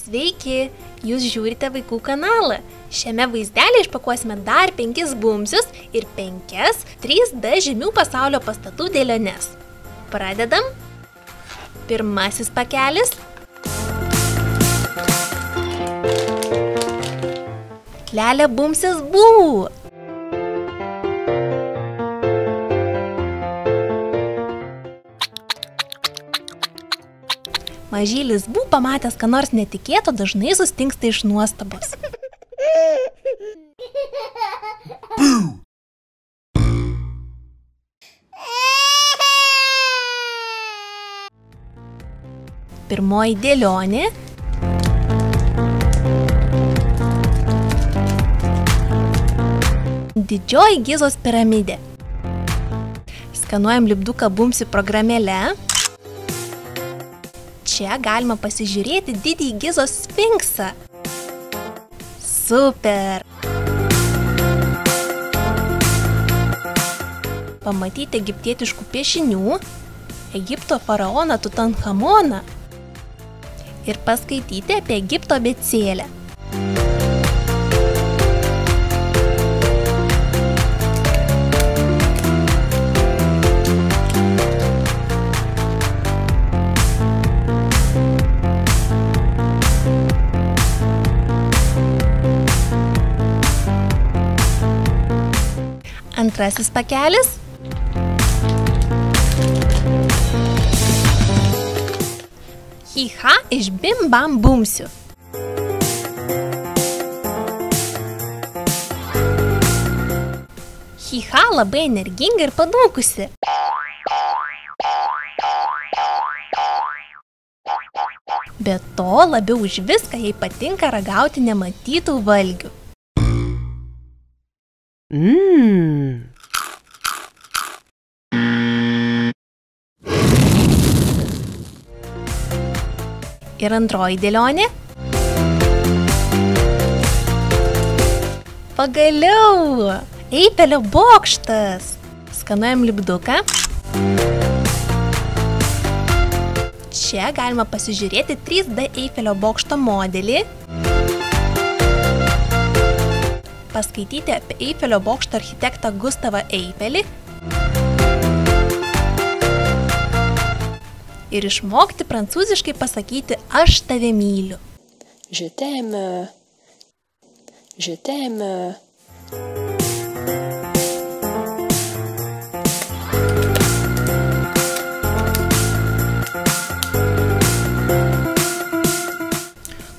Sveiki, jūs žiūrite vaikų kanalą. Šiame vaizdelį išpakuosime dar 5 bumsius ir 5 3D žymių pasaulio pastatų dėliones. Pradedam. Pirmasis pakelis. Lelė bumsis bū. Mažylis bū pamatęs, ką nors netikėto, dažnai sustingsta iš nuostabos. Pirmoji dėlionė. Didžioji Gizos piramidė. Skanuojam lipduką bumsių programėle. Čia galima pasižiūrėti didįjį Gizos sfinksą. Super! Pamatyti egiptietiškų piešinių, Egipto faraoną Tutanchamoną ir paskaityti apie Egipto abėcėlę. Antrasis pakelis. Hi-ha iš Bim Bam bumsių. Hi-ha labai energinga ir padūkusi. Be to, labiau už viską jai patinka ragauti nematytų valgių. Ir antroji dėlionė. Pagaliau! Eifelio bokštas! Skanuojam lipduką. Čia galima pasižiūrėti 3D Eifelio bokšto modelį. Paskaityti apie Eifelio bokšto architektą Gustavą Eifelį ir išmokti prancūziškai pasakyti aš tave myliu. Je t'aime. Je t'aime.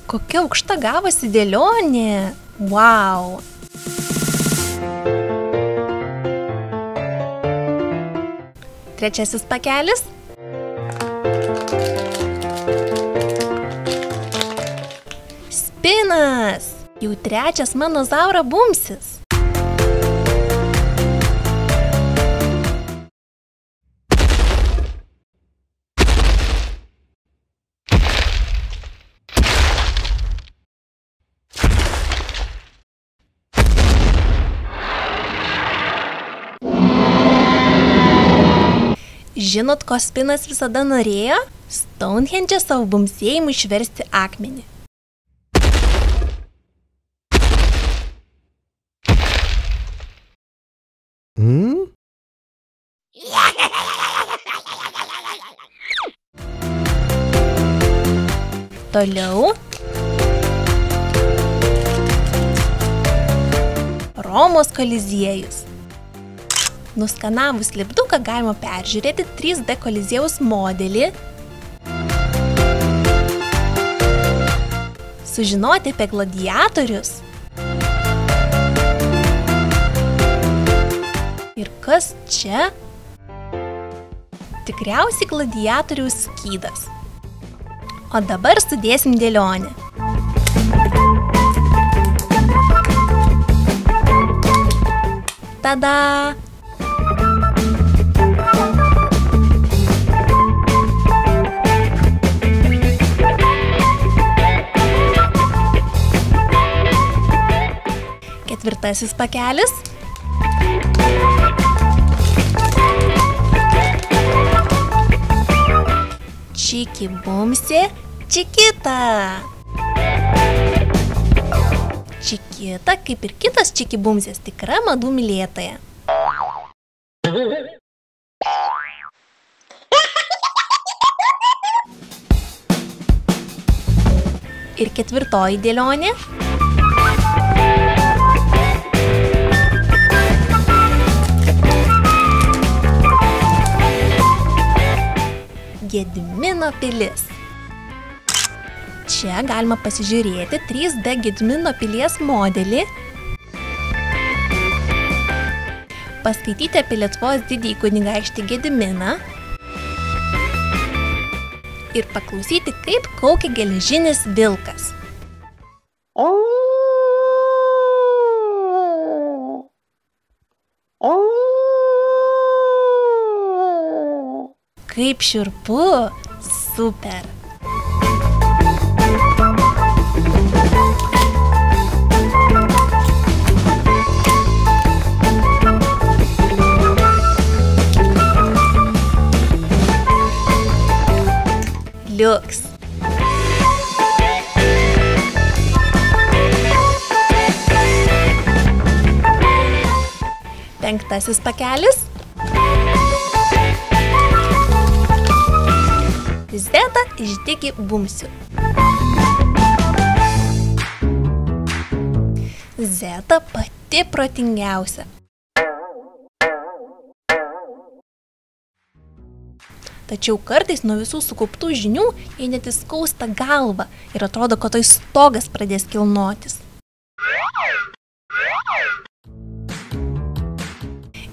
Kokia aukšta gavosi dėlionė. Wow! Trečiasis pakelis. Spinas! Jau trečias mano zauro bumsis. Žinot, ko Spinas visada norėjo? Stonehenge savo bumsėjimui išversti akmenį. Toliau. Romos koliziejus. Nuskanavus lipduką galima peržiūrėti 3D koliziejaus modelį, sužinoti apie gladiatorius ir kas čia? Tikriausiai gladiatoriaus skydas. O dabar sudėsim dėlionę. Tada! Ketvirtasis pakelis. Čiki bumsi, čikita. Jurgita, kaip ir kitas Čiki Bumsis, tikra madų mylėtoja. Ir ketvirtoji dėlionė. Gedimino pilis. Čia galima pasižiūrėti 3D Gedimino pilies modelį, paskaityti apie Lietuvos didįjį kunigaikštį Gediminą ir paklausyti, kaip kaukia geležinis vilkas. Kaip šiurpu, super. Liuks. Penktasis pakelis. Zeta iš Čiki Bumsių. Zeta pati protingiausia. Tačiau kartais nuo visų sukauptų žinių jai net įskausta galva ir atrodo, kad toj stogas pradės kilnotis.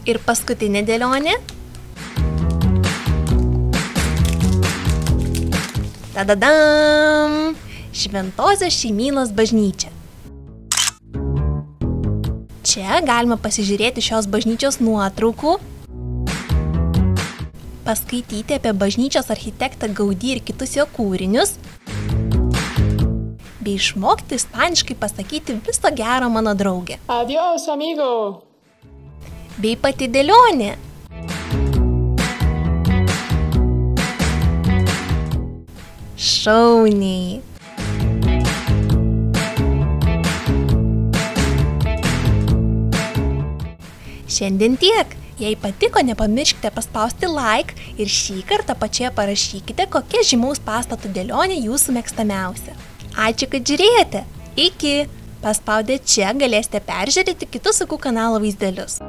Ir paskutinė dėlionė. Tadadam! Šventosios šeimynos bažnyčia. Čia galima pasižiūrėti šios bažnyčios nuotraukų, paskaityti apie bažnyčios architektą Gaudí ir kitus jo kūrinius, bei išmokti ispaniškai pasakyti viso gero mano draugė. Adiós, amigo! Bei pati dėlionė. Šauniai. Šiandien tiek. Jei patiko, nepamirškite paspausti like ir šį kartą pačioje parašykite, kokia žymaus pastato dėlionė jūsų mėgstamiausia. Ačiū, kad žiūrėjote. Iki! Paspaudę čia galėsite peržiūrėti kitus Sakų kanalo vaizdelius.